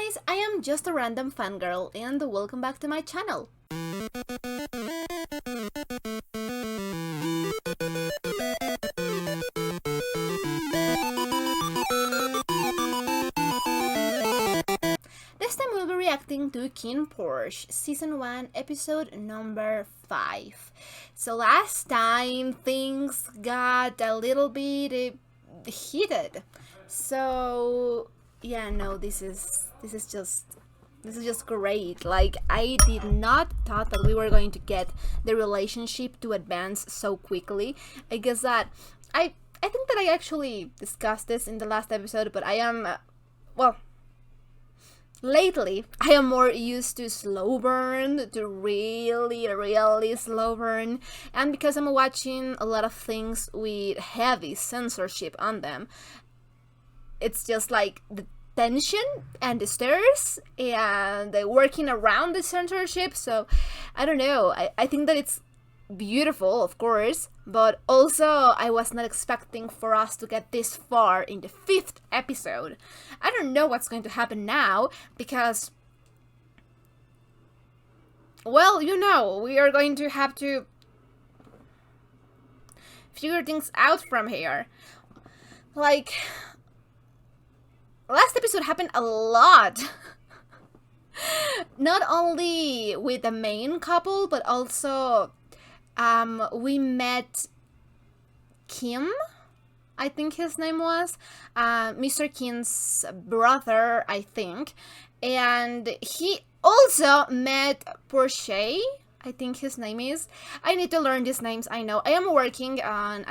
guys, I am just a random fangirl and welcome back to my channel. This time we'll be reacting to KinnPorsche Season 1 episode number 5. So last time things got a little bit heated. So yeah, no, this is just great. Like, I did not thought that we were going to get the relationship to advance so quickly. I guess that I think that I actually discussed this in the last episode, but I am lately I am more used to slow burn, to really slow burn, and because I'm watching a lot of things with heavy censorship on them, it's just like the tension and the stares and working around the censorship. So I don't know, I think that it's beautiful, of course, but also I was not expecting for us to get this far in the 5th episode. I don't know what's going to happen now because, well, you know, we are going to have to figure things out from here. Like, last episode happened a lot. Not only with the main couple, but also we met Kim, I think his name was, Mr. Kinn's brother, I think, and he also met Porsche, I think his name is. I need to learn these names, I know. I'm working on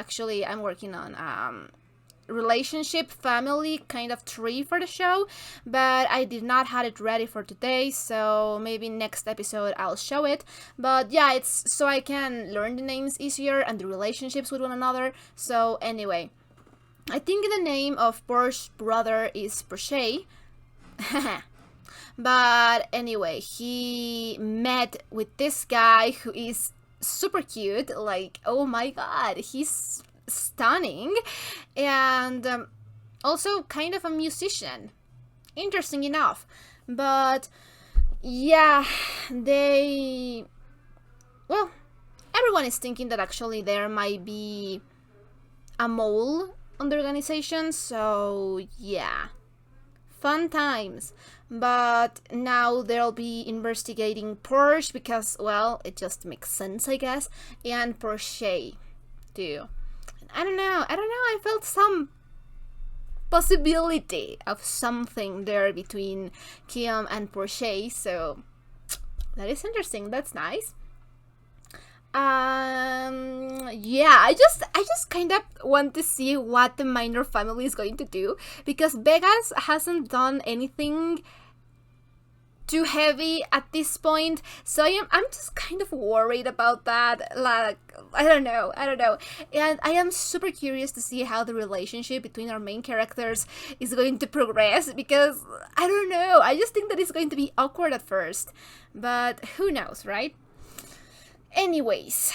relationship family kind of tree for the show, but I did not have it ready for today, so maybe next episode I'll show it. But yeah, it's so I can learn the names easier and the relationships with one another. So anyway, I think the name of Porsche's brother is Porsche. But anyway, he met with this guy who is super cute. Like, oh my god, he's stunning, and also kind of a musician, interesting enough. But yeah, everyone is thinking that actually there might be a mole on the organization, so yeah, fun times. But now they'll be investigating Porsche because, well, it just makes sense, I guess, and Porsche too. I don't know, I felt some possibility of something there between Kim and Porsche, so that is interesting, that's nice. Yeah, I just kind of want to see what the minor family is going to do, because Vegas hasn't done anything too heavy at this point, so I'm just kind of worried about that. Like, I don't know, and I am super curious to see how the relationship between our main characters is going to progress, because I don't know, I just think that it's going to be awkward at first, but who knows, right? Anyways,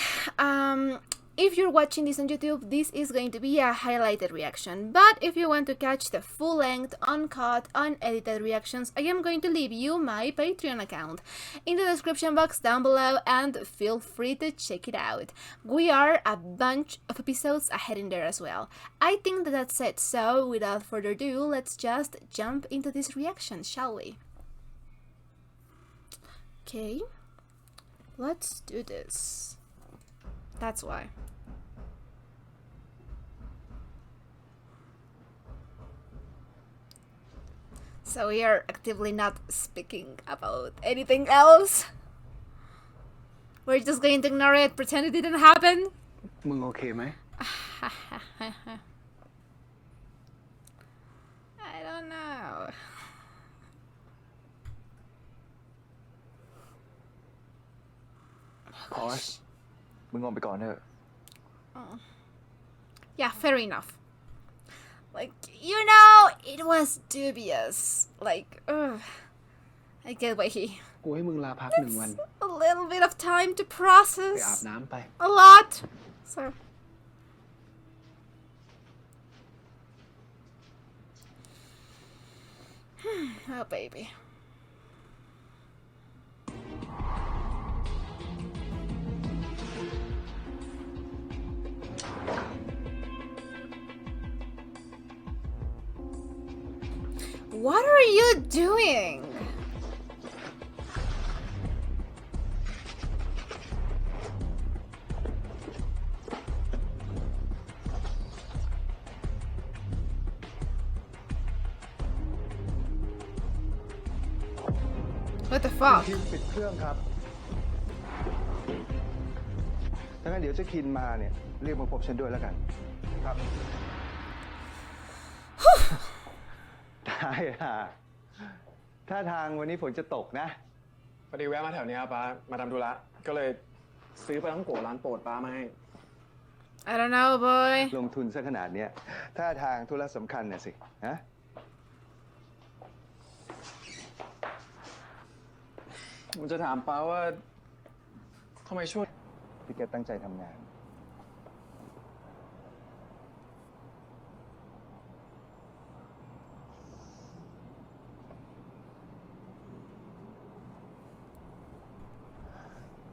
if you're watching this on YouTube, this is going to be a highlighted reaction, but if you want to catch the full-length, uncut, unedited reactions, I am going to leave you my Patreon account in the description box down below, and feel free to check it out. We are a bunch of episodes ahead in there as well. I think that that's it, so without further ado, let's just jump into this reaction, shall we? Okay, let's do this. That's why. So we are actively not speaking about anything else. We're just going to ignore it, pretend it didn't happen. มึงโอเคไหม I don't know. Porsche มึงออกไปก่อนเถอะ Oh. Yeah, fair enough. Like, you know, it was dubious. Like, I get why he... กูให้มึงลาพัก1 วัน A little bit of time to ไป process. อาบน้ำไป A lot. So... Oh, baby. What are you doing? What the fuck? คินปิดเครื่องครับถ้างั้นเดี๋ยวจะคินมาเนี่ยเรียกมาพบฉันด้วยแล้วกันครับ ได้ค่ะถ้าทางวันนี้ฝนจะตกนะ พอดีแวะมาแถวนี้ครับป้ามาทำธุระก็เลยซื้อปลาท่องโกะร้านโปรดป้ามาให้ I don't know, boy. ลงทุนซะขนาดเนี้ยถ้าทางธุระสำคัญน่ะสิฮะผมจะถามป้าว่าทำไมช่วย พี่แกตั้งใจทำงาน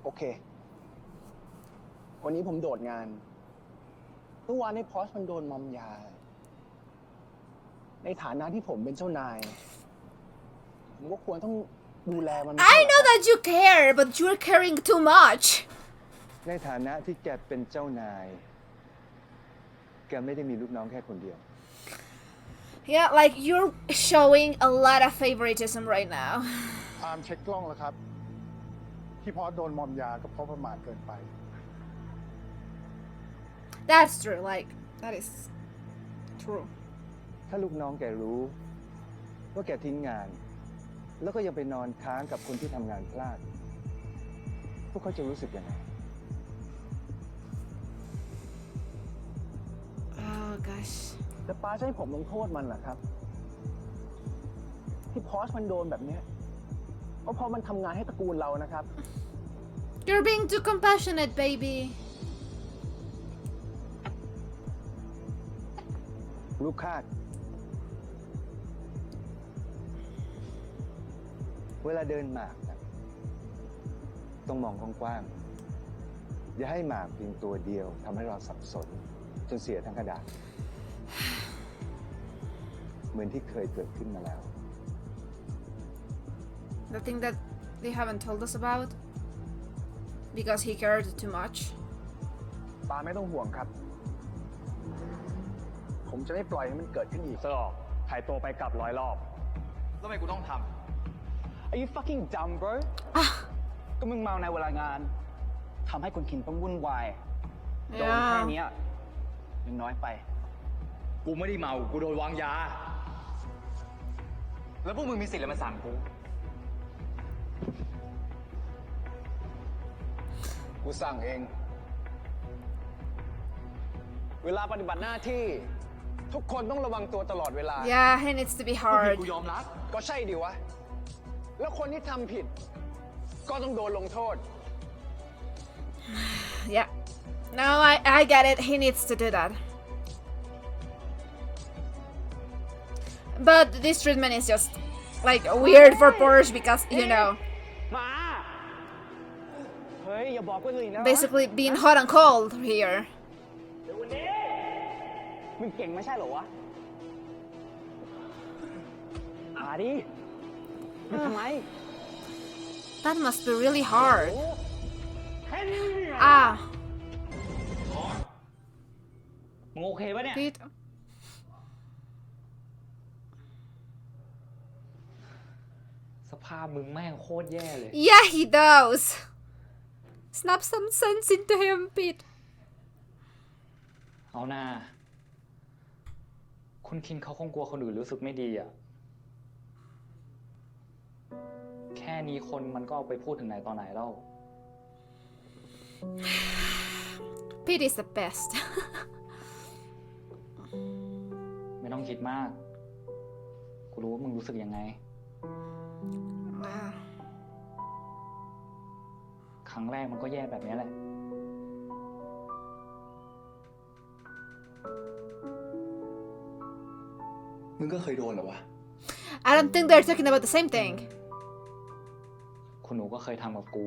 โอเค วันนี้ผมโดดงานเมื่อวานในพอสมันโดนมอมยา ในฐานะที่ผมเป็นเจ้านาย ผมก็ควรต้องดูแลมัน I know that you care, but you're caring too much. ในฐานะที่แกเป็นเจ้านายแกไม่ได้มีลูกน้องแค่คนเดียว Yeah, like you're showing a lot of favoritism right now. อามเช็คกล้องแล้วครับ ที่พอโดนมอมยาก็เพราะประมาทเกินไป That's true, like, that is true. ถ้าลูกน้องแกรู้ว่าแกทิ้งงาน แล้วก็ยังไปนอนค้างกับคนที่ทำงานพลาด พวกเขาจะรู้สึกยังไง Oh, gosh. แต่ป้าจะให้ผมลงโทษมันเหรอครับ ที่พอสมันโดนแบบเนี้ยก็เพราะมันทำงานให้ตระกูลเรานะครับ You're being too compassionate, baby. ลูกคาด เวลาเดินหมากนะต้องมองกว้างๆอย่าให้หมากเพียงตัวเดียวทำให้เราสับสน จนเสียทั้งกระดาษ เหมือนที่เคยเกิดขึ้นมาแล้ว The thing that they haven't told us about. Because he cared too much. ป้าไม่ต้องห่วงครับ ผมจะไม่ปล่อยให้มันเกิดขึ้นอีก เซอร์ออกหายตัวไปกลับ100 รอบ แล้วทำไมกูต้องทำ Are you fucking dumb bro ก็มึงเมาในเวลางาน ทำให้คุณคินต้องวุ่นวาย โดนแค่เนี้ยยังน้อยไป กูไม่ได้เมา กูโดนวางยา แล้วพวกมึงมีสิทธิ์อะไรมาสั่งกู กูสั่งเอง เวลาปฏิบัติหน้าที่ ทุกคนต้องระวังตัวตลอดเวลา Yeah, he needs to be hard. กูยอมรับ ก็ใช่ดิวะ แล้วคนที่ทำผิด ก็ต้องโดนลงโทษ Yeah. No, I get it. He needs to do that. But this treatment is just like weird for Porsche because, you know, มา เฮ้ย อย่าบอกคนอื่นนะ basically being hot and cold here. มึงเก่งไม่ใช่เหรอวะมาดิมึงทำไม That must be really hard. แค่นี้ Ah, มึงโอเคปะเนี่ย Pete. สภาพมึงแม่งโคตรแย่เลย Yeah, he does. Snap some sense into him, Pete. เอาหน้า คุณคินเขาคงกลัวคนอื่นรู้สึกไม่ดีอ่ะ แค่นี้คนมันก็เอาไปพูดถึงไหนตอนไหนแล้ว Pete is the best. ไม่ต้องคิดมาก กูรู้ว่ามึงรู้สึกยังไง Wow. ครั้งแรกมันก็แย่แบบนี้แหละ มึงก็เคยโดนเหรอวะ I don't think they're talking about the same thing. คุณหนูก็เคยทำกับกู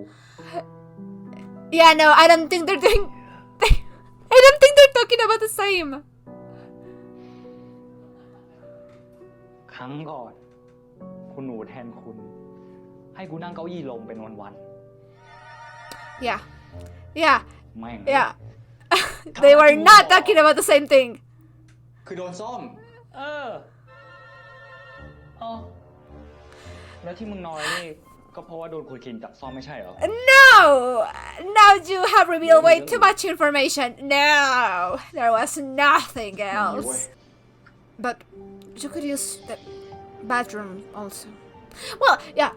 Yeah, no, I don't think they're doing. I don't think they're talking about the same. ครั้งก่อน คุณหนูแทนคุณให้กูนั่งเก้าอี้ลมเป็นวัน Yeah. Yeah. ๆแม่ง Yeah. They were not talking about the same thing. คือโดนซ่อมแล้วที่มึงนอยนี่ก็เพราะว่าโดนคุณคินจับซ่อมไม่ใช่เหรอ No! Now you have revealed way too much information. No! There was nothing else. But you could use the bathroom also. Well, yeah.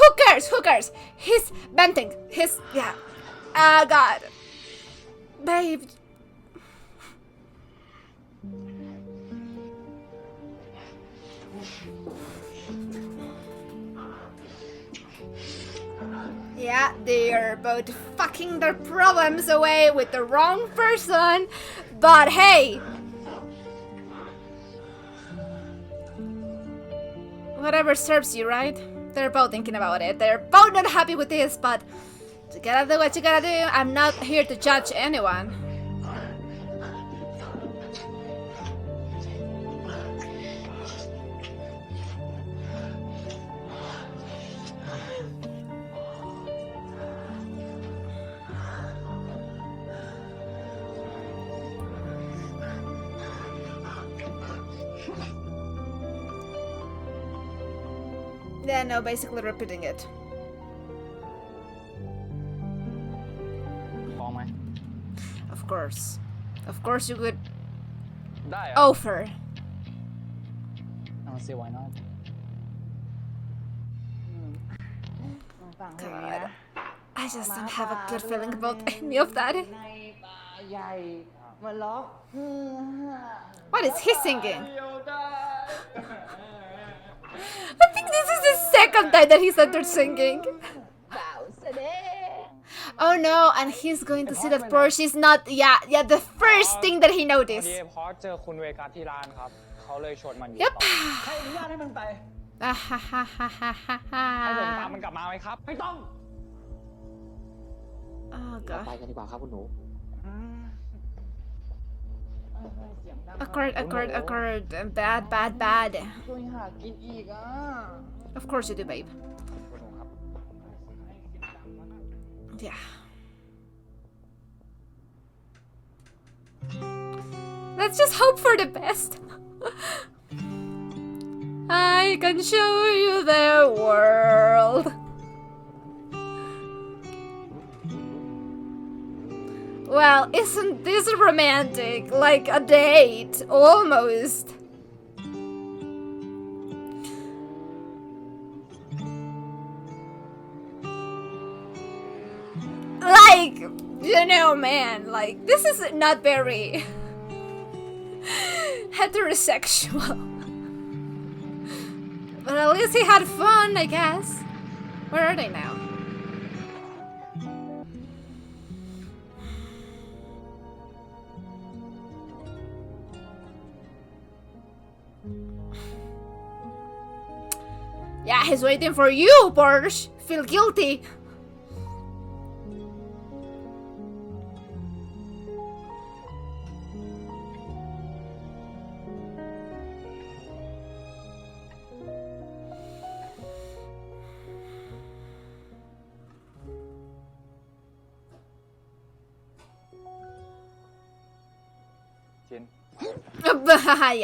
Who cares? Who cares? He's venting. Yeah. God. Babe. Yeah, they're both fucking their problems away with the wrong person. But hey. Whatever serves you, right? They're both thinking about it. They're both not happy with this, but you gotta do what you gotta do. I'm not here to judge anyone. Yeah, no, basically repeating it. ฟ้องไหม Of course you could ได้อะ offer. เอาสิ why not God, I just don't have a good feeling about any of that. What is he singing? I think this is the second time that he started singing. Oh no, and he's going to see that Porsche is not, yeah, the first thing that he พอ noticed. ดีพอเจอคุณเวกัสที่ร้านครับเขาเลยชวนมันอยู่ Yep. ต่อให้อนุญาตให้มันไปให้ผมตามมันกลับมาไหมครับไม่ต้อง Oh ไป god. กันดีกว่าครับคุณหนู Awkward. Bad. ช่วยหากินอีกอ่ะ Of course you do, babe. คุณหนูครับ Yeah. Let's just hope for the best. I can show you the world. Well, isn't this romantic? Like a date, almost. Like, you know, man, like, this is not very heterosexual. But at least he had fun, I guess. Where are they now? Yeah, he's waiting for you, Porsche. Feel guilty.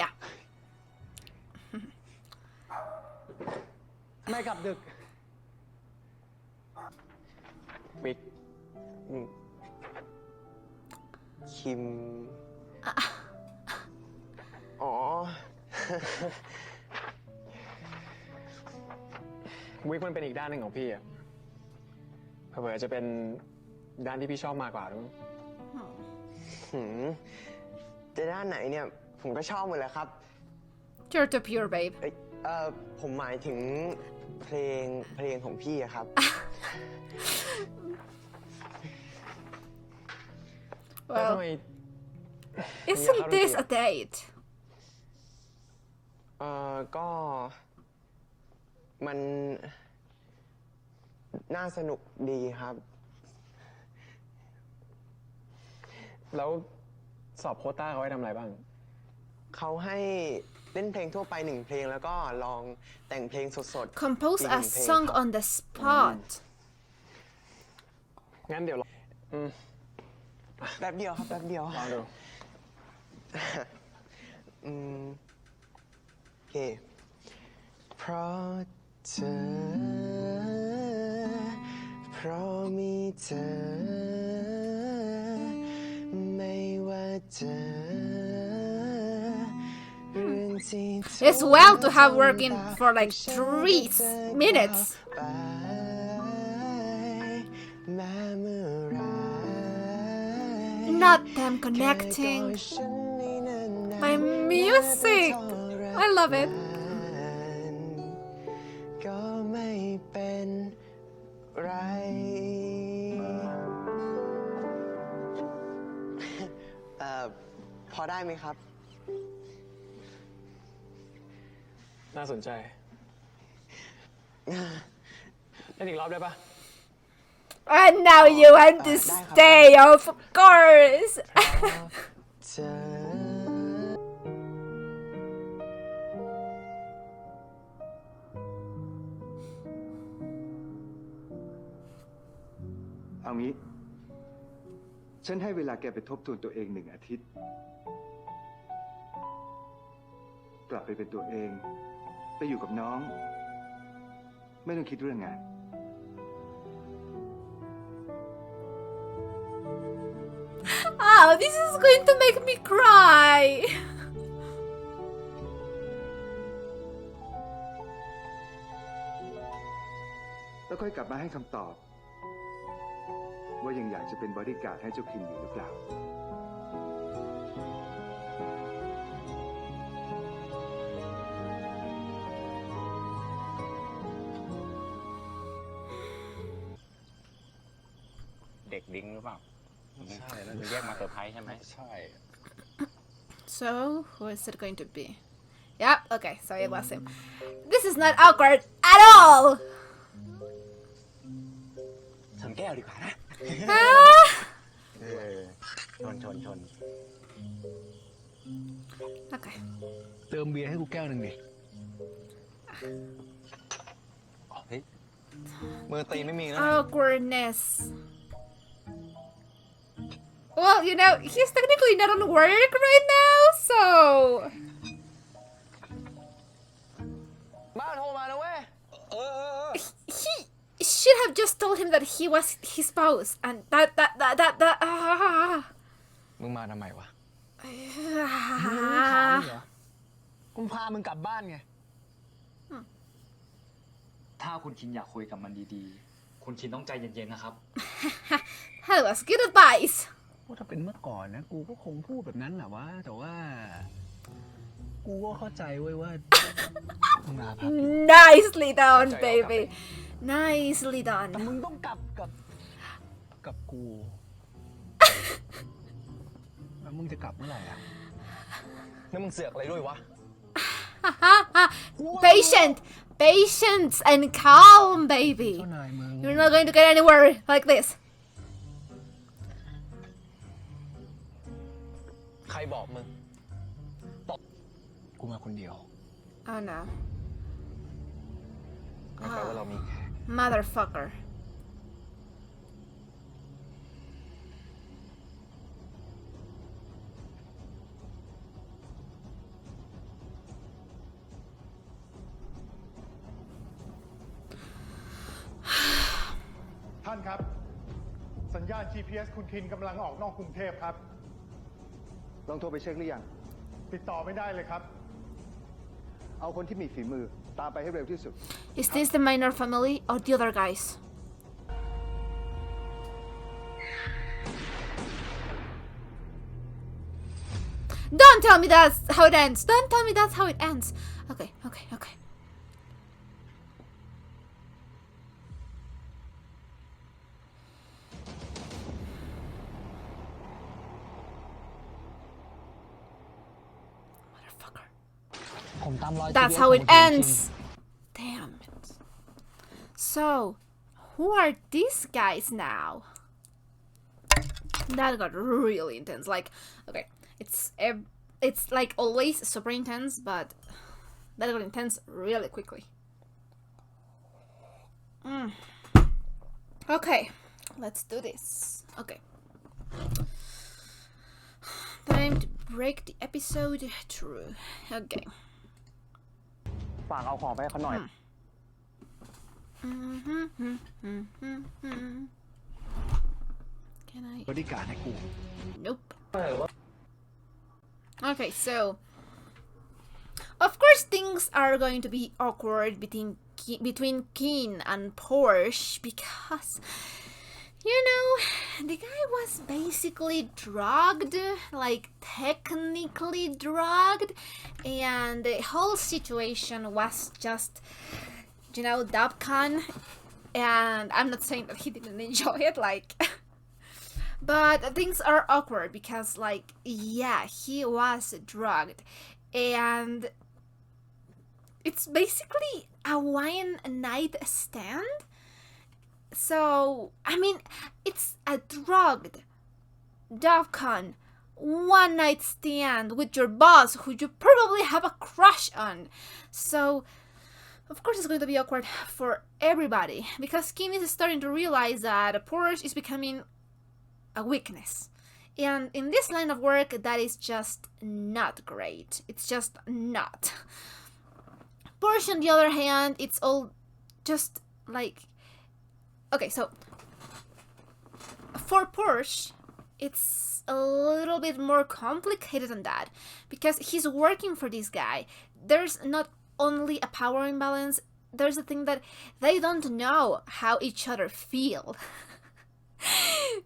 Yeah. ไม่กลับดึก วิกคิม อ๋อ วิกมันเป็นอีกด้านหนึ่งของพี่อะเผื่อๆจะเป็นด้านที่พี่ชอบมากกว่าด้วย หืมจะด้านไหนเนี่ย ผมก็ชอบหมดแหละครับ You're too pure, babe. ผมหมายถึงเพลงของพี่อะครับ แล้วทำ Well, ไม isn't this a date? ก็มันน่าสนุกดีครับ แล้วสอบโควต้าเขาให้ทำอะไรบ้าง เขาให้ เล่นเพลงทั่วไปหนึ่งเพลงแล้วก็ลองแต่งเพลงสดๆ compose อีกห a นึ่งเพลง song ครับ on the spot งั้นเดี๋ยวอืม แป๊บเดียวครับแป๊บเดียว ลองดู อืมโอเคเพราะเธอเพราะมีเธอไม่ว่าเธอเรื่องที่เธอ It's well to have working for like 3 minutes ไปแม้เมื่อไร not them connecting my music I love it ก็ไม่เป็นไร พอได้ไหมครับ น่าสนใจเล่นอีกรอบได้ปะ and now you want to stay of course เธอ เอางี้ ฉันให้เวลาแกไปทบทวนตัวเอง1 อาทิตย์ กลับไปเป็นตัวเอง ไปอยู่กับน้อง ไม่ต้องคิดเรื่องงาน oh this is going to make me cry แล้วค่อยกลับมาให้คำตอบ ว่ายังอยากจะเป็นบอดี้การ์ดให้เจ้าคินอยู่หรือเปล่า เด็กดิ้งหรือเปล่า ใช่แล้วเรียกมาเซอร์ไพรส์ใช่ไหมใช่ so who is it going to be yep okay so it was him this is not awkward at all ชนแก้วดีกว่านะ ah. ชน okay เติมเบียร์ให้กูแก้วหนึ่งดิ เฮ้ยมือตีไม่มีนะ awkwardness well you know he's technically not on work right now so บ้านโทรมานะเว้ย he should have just told him that he was his spouse and that มึงมาทำไมวะ ah. กูพามึงกลับบ้านไง ถ้าคุณคินอยากคุยกับมันดีๆ คุณคินต้องใจเย็นๆนะครับ that was good advice ว่าถ้าเป็นเมื่อก่อนนะ กูก็คงพูดแบบนั้นแหละวะ แต่ว่า กูก็เข้าใจเว้ยว่า มึงลาพัก nicely done baby nicely done แต่มึงต้องกลับกับกู แล้วมึงจะกลับเมื่อไหร่อ่ะ แล้วมึงเสือกอะไรด้วยวะ patience and calm baby เจ้านายมึง you're not going to get anywhere like this ใครบอกมึง กูมาคนเดียว oh no นั่นแปลว่าเรามี motherfucker ท่านครับ สัญญาณ GPS คุณคินกำลังออกนอกกรุงเทพครับ ลองโทรไปเช็คหรือยัง ติดต่อไม่ได้เลยครับ เอาคนที่มีฝีมือ ตามไปให้เร็วที่สุด is this the minor family or the other guys don't tell me that's how it ends don't tell me that's how it ends okay That's how it ends. Damn it. So, who are these guys now? That got really intense. Like, okay, it's it's like always super intense, but that got intense really quickly. Okay, let's do this. Okay. Time to break the episode through. Okay. ฝากเอาของไปให้เขาหน่อย Can I? บริการให้กู Nope. Okay, so of course things are going to be awkward between Kinn and Porsche because, you know, the guy was basically drugged, like technically drugged, and the whole situation was just, you know, Dabcon. And I'm not saying that he didn't enjoy it, like, but things are awkward because, like, yeah, he was drugged, and it's basically a one night stand. So, I mean, it's a drugged Davcon one night stand with your boss who you probably have a crush on. So, of course, it's going to be awkward for everybody because Kinn is starting to realize that Porsche is becoming a weakness. And in this line of work, that is just not great. It's just not. Porsche, on the other hand, it's all just like... Okay, so for Porsche, it's a little bit more complicated than that because he's working for this guy. There's not only a power imbalance, there's a thing that they don't know how each other feel.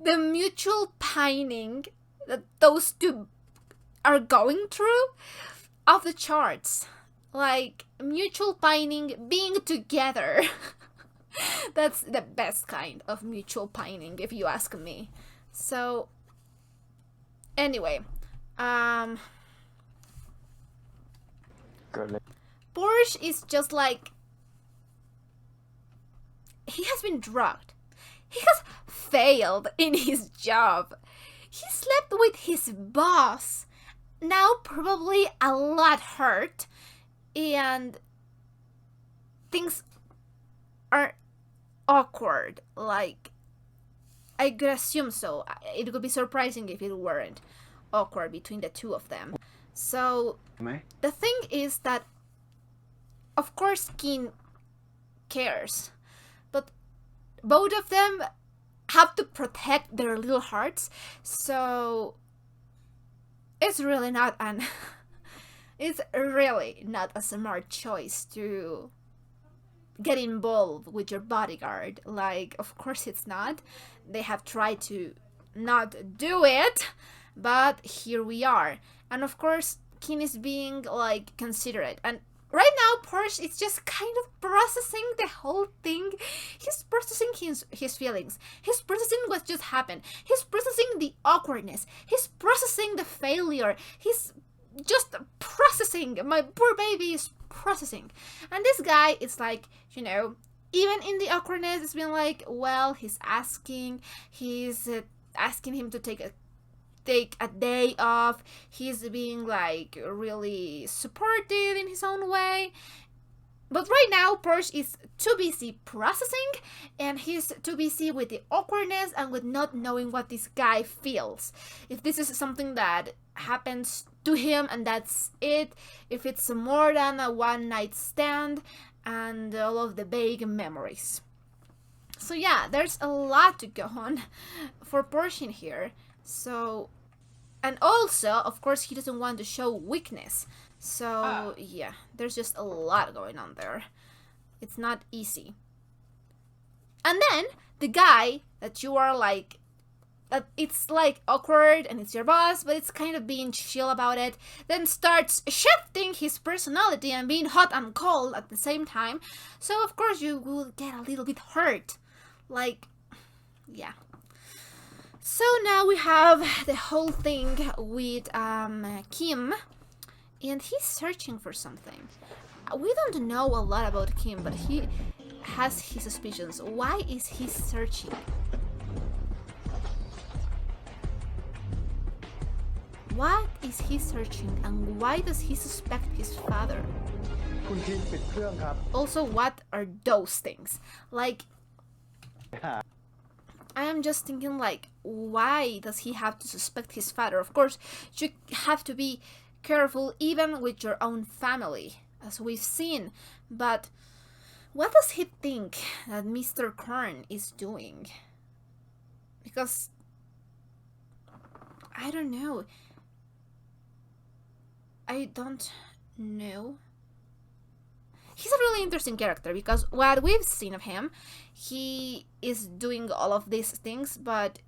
The mutual pining that those two are going through, off the charts. Like, mutual pining, being together. That's the best kind of mutual pining, if you ask me. So, anyway, Porsche is just like, he has been drugged. He has failed in his job. He slept with his boss, now probably a lot hurt, and things are awkward. Like, I could assume so. It would be surprising if it weren't awkward between the two of them. So, the thing is that, of course, Kinn cares, but both of them have to protect their little hearts, so it's really not a smart choice to get involved with your bodyguard. Like, of course it's not. They have tried to not do it, but here we are. And of course, Kinn is being, like, considerate. And right now, Porsche is just kind of processing the whole thing. He's processing his feelings. He's processing what just happened. He's processing the awkwardness. He's processing the failure. He's just processing. My poor baby is processing. And this guy is like, you know, even in the awkwardness, it's been like, well, he's asking him to take a day off. He's being like really supportive in his own way. But right now, Porsche is too busy processing, and he's too busy with the awkwardness and with not knowing what this guy feels. If this is something that happens to him and that's it, if it's more than a one night stand, and all of the vague memories. So yeah, there's a lot to go on for Porsche in here. So, and also, of course, he doesn't want to show weakness. So, yeah, there's just a lot going on there. It's not easy. And then, the guy that you are like, that it's like awkward and it's your boss, but it's kind of being chill about it, then starts shifting his personality and being hot and cold at the same time. So, of course, you will get a little bit hurt. Like, yeah. So now we have the whole thing with Kim, and he's searching for something. We don't know a lot about Kim, but he has his suspicions. Why is he searching? What is he searching and why does he suspect his father? คุณคินปิดเครื่องครับ Also, what are those things? Like, I am just thinking like, why does he have to suspect his father? Of course, you have to be careful even with your own family, as we've seen, but what does he think that Mr. Kern is doing? Because I don't know. I don't know. He's a really interesting character because what we've seen of him, he is doing all of these things, but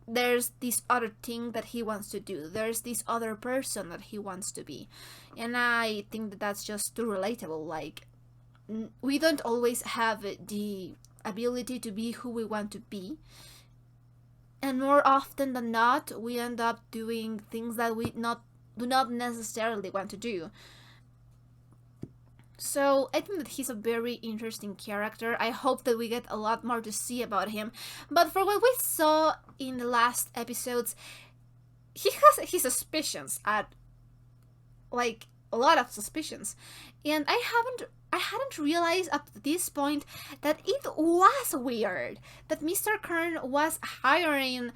there's this other thing that he wants to do. There's this other person that he wants to be. And I think that that's just too relatable. Like, we don't always have the ability to be who we want to be. And more often than not, we end up doing things that we do not necessarily want to do. So I think that he's a very interesting character. I hope that we get a lot more to see about him. But for what we saw in the last episodes, he has his suspicions at, like, a lot of suspicions. And I hadn't realized up to this point that it was weird that Mr. Kern was hiring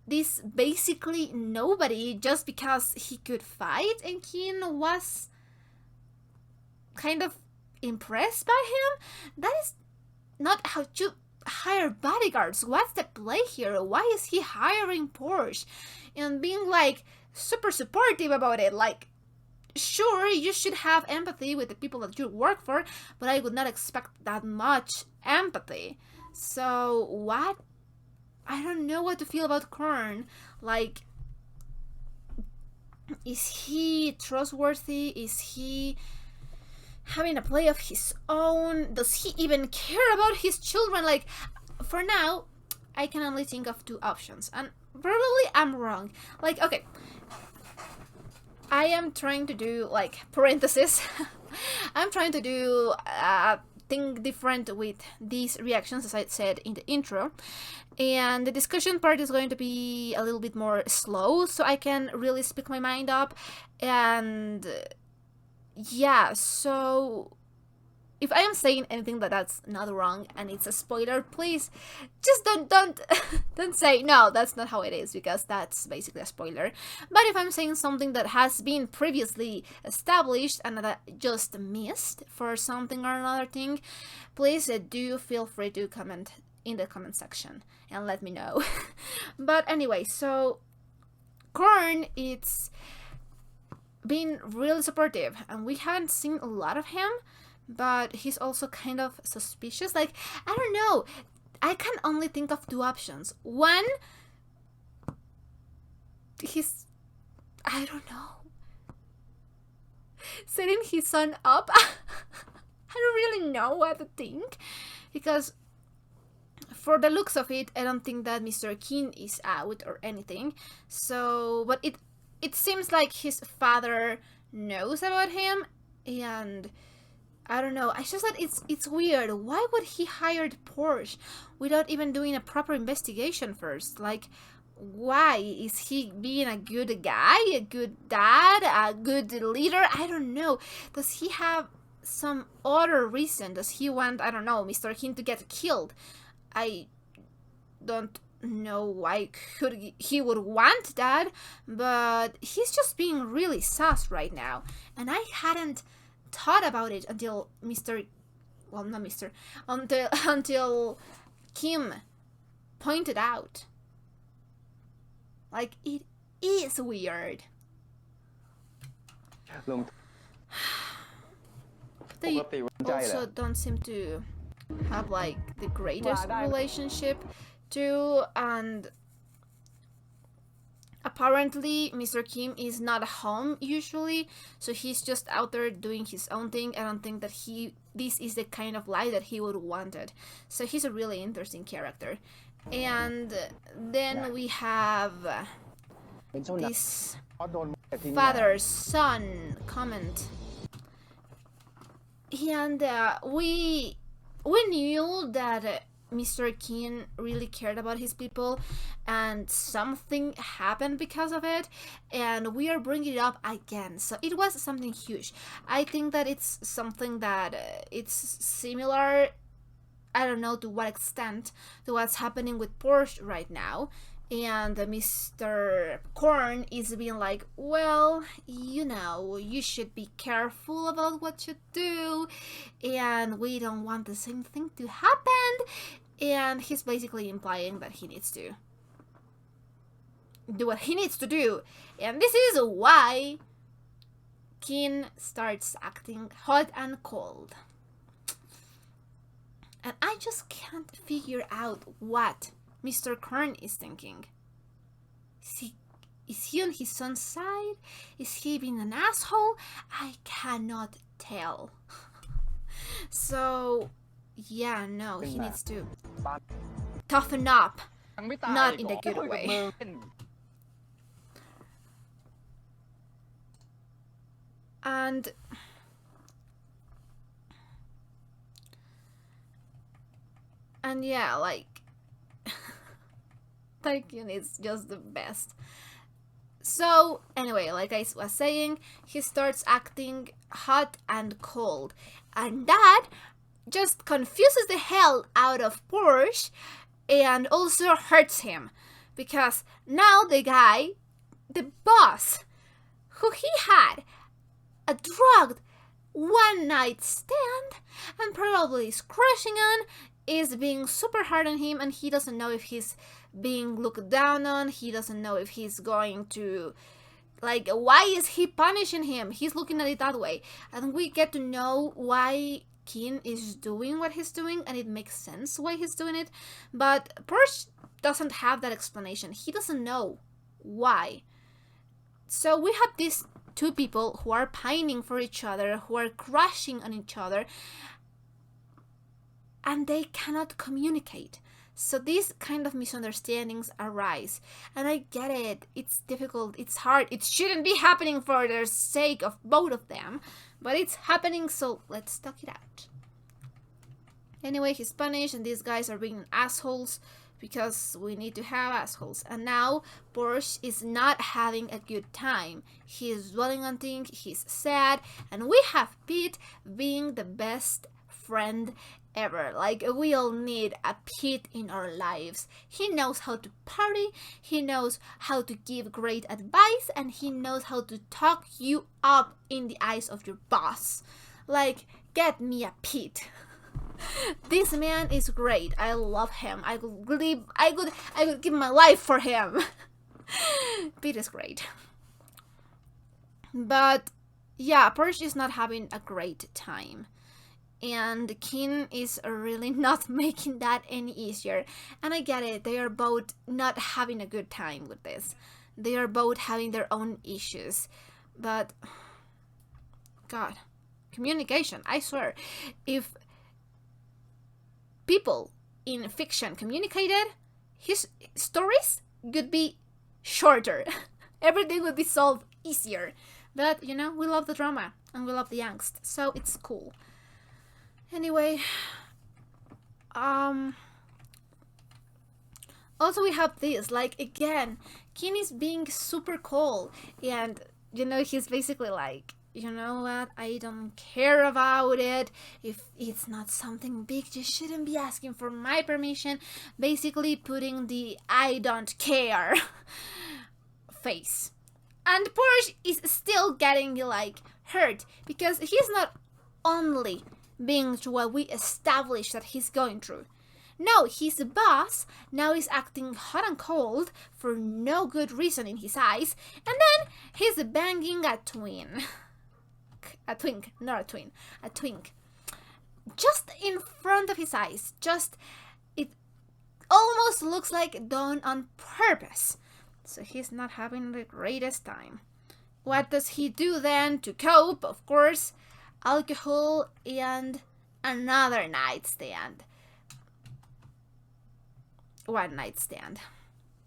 this basically nobody just because he could fight, and Kinn was kind of impressed by him. That is not how you hire bodyguards. What's the play here? Why is he hiring Porsche and being like super supportive about it? Like, sure, you should have empathy with the people that you work for, but I would not expect that much empathy. So what? I don't know what to feel about Kern. Like, is he trustworthy? Is he having a play of his own? Does he even care about his children? Like, for now, I can only think of two options, and probably I'm wrong. Like, okay, I am trying to do, like, parenthesis. I'm trying to do think different with these reactions, as I said in the intro, and the discussion part is going to be a little bit more slow, so I can really speak my mind up. And yeah, so if I am saying anything that's not wrong and it's a spoiler, please just don't say no, that's not how it is, because that's basically a spoiler. But if I'm saying something that has been previously established and that I just missed for something or another thing, please do feel free to comment in the comment section and let me know. But anyway, so Kern, it's been really supportive and we haven't seen a lot of him, but he's also kind of suspicious. Like, I don't know, I can only think of two options. One, he's, I don't know, setting his son up. I don't really know what to think, because for the looks of it, I don't think that Mr. Kinn is out or anything. So, but it seems like his father knows about him, and I don't know, I just thought it's weird. Why would he hire Porsche without even doing a proper investigation first? Like, why? Is he being a good guy, a good dad, a good leader? I don't know. Does he have some other reason? Does he want, I don't know, Mr. Kinn to get killed? I don't know why he would want that, but he's just being really sus right now, and I hadn't thought about it until until Kim pointed out. Like, it is weird. They also don't seem to have, like, the greatest relationship too, and apparently Mr. Kim is not home usually, so he's just out there doing his own thing. I don't think that this is the kind of life that he would wanted. So he's a really interesting character. And then we have this father-son comment, and we knew that Mr. Kinn really cared about his people, and something happened because of it, and we are bringing it up again. So it was something huge. I think that it's something that it's similar, I don't know to what extent, to what's happening with Porsche right now. And Mr. Korn is being like, well, you know, you should be careful about what you do, and we don't want the same thing to happen. And he's basically implying that he needs to do what he needs to do. And this is why Kinn starts acting hot and cold. And I just can't figure out what Mr. Korn is thinking. Is he on his son's side? Is he being an asshole? I cannot tell. So, yeah, no, he needs to toughen up. Not in a good way. And yeah, like Tycoon is just the best. So anyway, like I was saying, he starts acting hot and cold, and that just confuses the hell out of Porsche and also hurts him, because now the guy, the boss, who he had a drugged one-night stand and probably is crushing on, is being super hard on him, and he doesn't know if he's being looked down on. He doesn't know if he's going to, like, why is he punishing him? He's looking at it that way, and we get to know why Kinn is doing what he's doing, and it makes sense why he's doing it. But Porsche doesn't have that explanation. He doesn't know why. So we have these two people who are pining for each other, who are crushing on each other, and they cannot communicate. So these kind of misunderstandings arise. And I get it. It's difficult. It's hard. It shouldn't be happening for the sake of both of them. But it's happening, so let's talk it out. Anyway, he's punished, and these guys are being assholes because we need to have assholes. And now Porsche is not having a good time. He is dwelling on things. He's sad. And we have Pete being the best friend ever. Like, we all need a Pete in our lives. He knows how to party, he knows how to give great advice, and he knows how to talk you up in the eyes of your boss. Like, get me a Pete. This man is great. I love him. I could give my life for him. Pete is great. But yeah, Porsche is not having a great time. And Kinn is really not making that any easier. And I get it, they are both not having a good time with this. They are both having their own issues. But, God, communication, I swear. If people in fiction communicated, his stories would be shorter. Everything would be solved easier. But, you know, we love the drama and we love the angst, so it's cool. Anyway, also we have this, like, again, Kinn is being super cold, and, you know, he's basically like, you know what, I don't care about it. If it's not something big, you shouldn't be asking for my permission. Basically putting the I don't care face. And Porsche is still getting, like, hurt, because he's not only being through what we established that he's going through. No, he's the boss, now he's acting hot and cold for no good reason in his eyes, and then he's banging a twin. A twink, not a twin, a twink. Just in front of his eyes, it almost looks like done on purpose. So he's not having the greatest time. What does he do then to cope? Of course, alcohol and another nightstand. One night stand.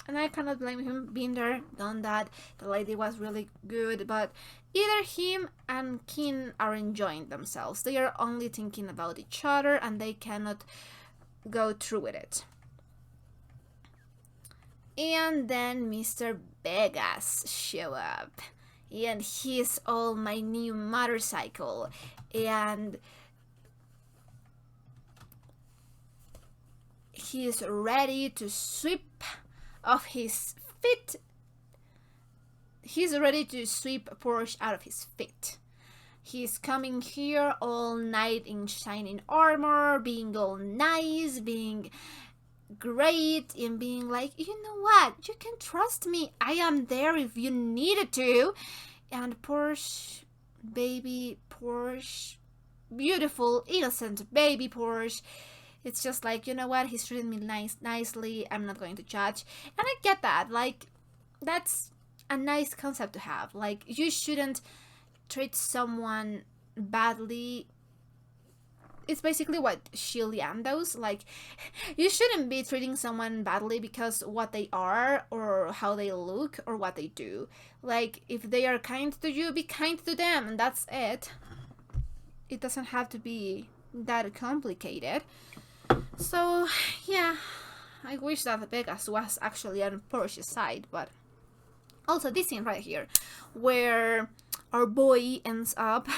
And I cannot blame him. Been there, done that. The lady was really good, but either him and Kinn are enjoying themselves. They are only thinking about each other, and they cannot go through with it. And then Mr. Vegas show up, and he's all my new motorcycle, and he's ready to sweep off his feet. He's ready to sweep Porsche out of his feet. He's coming here all night in shining armor, being all nice, being great, and being like, you know what, you can trust me, I am there if you needed to. And Porsche, baby Porsche, beautiful, innocent baby Porsche, it's just like, you know what, he's treating me nicely, I'm not going to judge. And I get that, like, that's a nice concept to have. Like, you shouldn't treat someone badly. It's basically what Shilian does. Like, you shouldn't be treating someone badly because what they are or how they look or what they do. Like, if they are kind to you, be kind to them, and that's it. It doesn't have to be that complicated. So yeah, I wish that Vegas was actually on Porsche's side. But also this scene right here where our boy ends up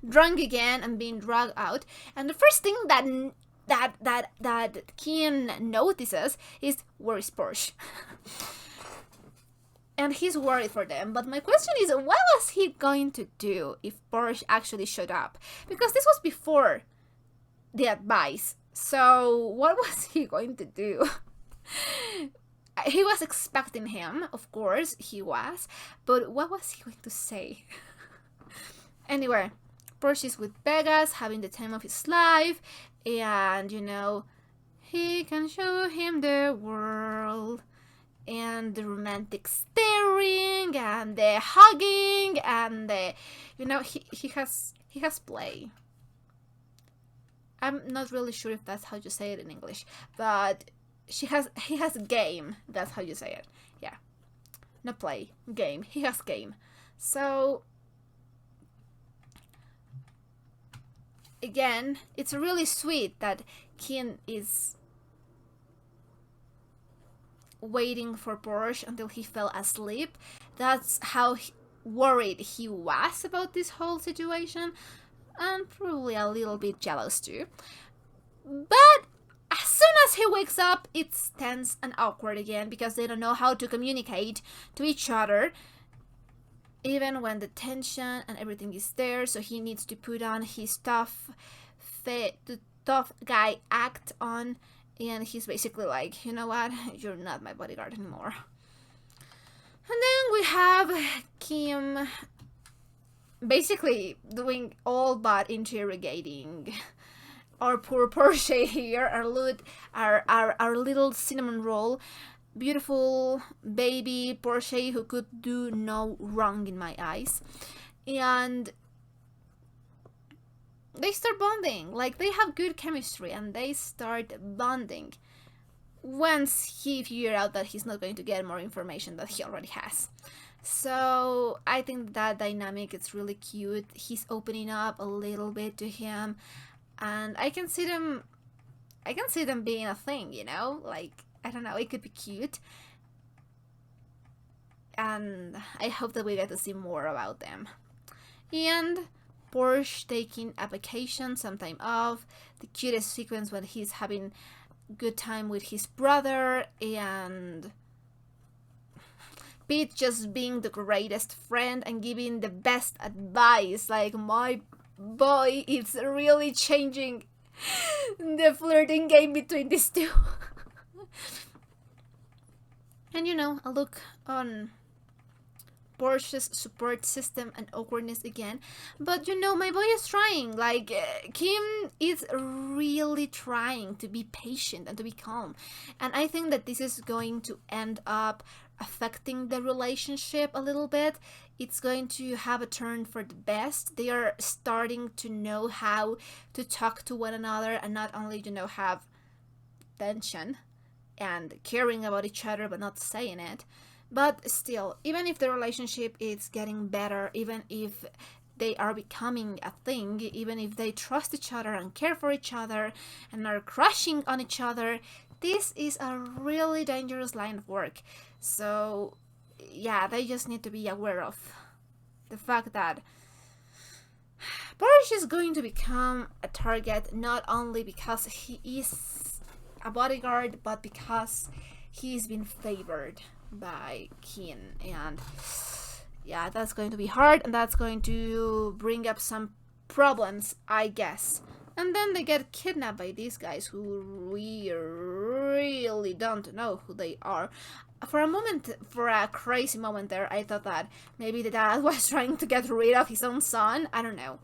drunk again and being dragged out, and the first thing that Kinn notices is, where is Porsche? And he's worried for them. But my question is, what was he going to do if Porsche actually showed up? Because this was before the advice. So what was he going to do? He was expecting him, of course he was, but what was he going to say? Anyway, Porsche is with Vegas, having the time of his life, and you know, he can show him the world, and the romantic staring, and the hugging, and the, you know, he has play. I'm not really sure if that's how you say it in English, but he has game. That's how you say it. Yeah, not play, game. He has game. So again, it's really sweet that Kinn is waiting for Porsche until he fell asleep. That's how worried he was about this whole situation, and probably a little bit jealous too. But as soon as he wakes up, it's tense and awkward again because they don't know how to communicate to each other, even when the tension and everything is there. So he needs to put on his tough guy act on, and he's basically like, you know what, you're not my bodyguard anymore. And then we have Kim basically doing all but interrogating our poor Porsche here, our little cinnamon roll, beautiful baby Porsche who could do no wrong in my eyes. And they start bonding, like they have good chemistry, and they start bonding once he figured out that he's not going to get more information that he already has. So I think that dynamic is really cute. He's opening up a little bit to him, and I can see them being a thing, you know, like, I don't know, it could be cute, and I hope that we get to see more about them. And Porsche taking a vacation, some time off, the cutest sequence when he's having good time with his brother, and Pete just being the greatest friend and giving the best advice. Like, my boy, it's really changing the flirting game between these two. And you know, a look on Porsche's support system and awkwardness again. But you know, my boy is trying. Like, Kim is really trying to be patient and to be calm. And I think that this is going to end up affecting the relationship a little bit. It's going to have a turn for the best. They are starting to know how to talk to one another and not only, you know, have tension and caring about each other but not saying it. But still, even if the relationship is getting better, even if they are becoming a thing, even if they trust each other and care for each other and are crushing on each other. This is a really dangerous line of work. So yeah, they just need to be aware of the fact that Porsche is going to become a target not only because he is a bodyguard, but because he's been favored by Kinn. And yeah, that's going to be hard, and that's going to bring up some problems, I guess. And then they get kidnapped by these guys who we really don't know who they are. For a moment, for a crazy moment there, I thought that maybe the dad was trying to get rid of his own son. I don't know.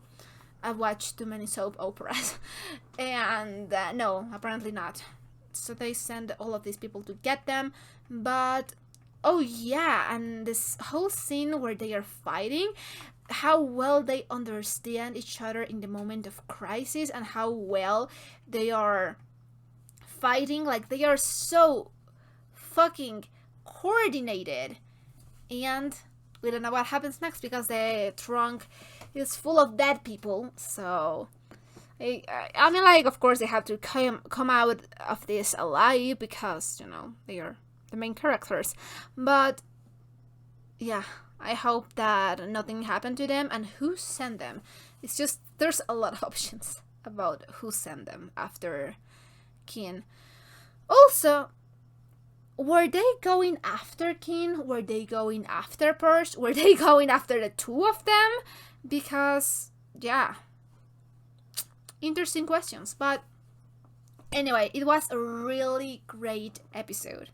I've watched too many soap operas. And no, apparently not. So they send all of these people to get them. But oh yeah, and this whole scene where they are fighting, how well they understand each other in the moment of crisis, and how well they are fighting. Like, they are so fucking coordinated. And we don't know what happens next because the trunk is full of dead people. So I mean, like, of course they have to come out of this alive because, you know, they are the main characters. But yeah, I hope that nothing happened to them. And who sent them? It's just, there's a lot of options about who sent them after Kinn. Also, were they going after Kinn? Were they going after Porsche? Were they going after the two of them? Because, yeah, interesting questions. But anyway, it was a really great episode.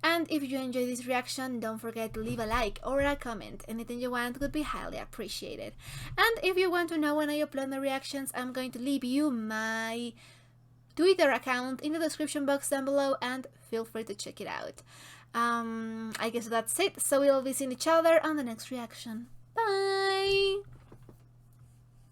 And if you enjoyed this reaction, don't forget to leave a like or a comment. Anything you want would be highly appreciated. And if you want to know when I upload my reactions, I'm going to leave you my Twitter account in the description box down below, and feel free to check it out. I guess that's it. So we'll be seeing each other on the next reaction. Bye!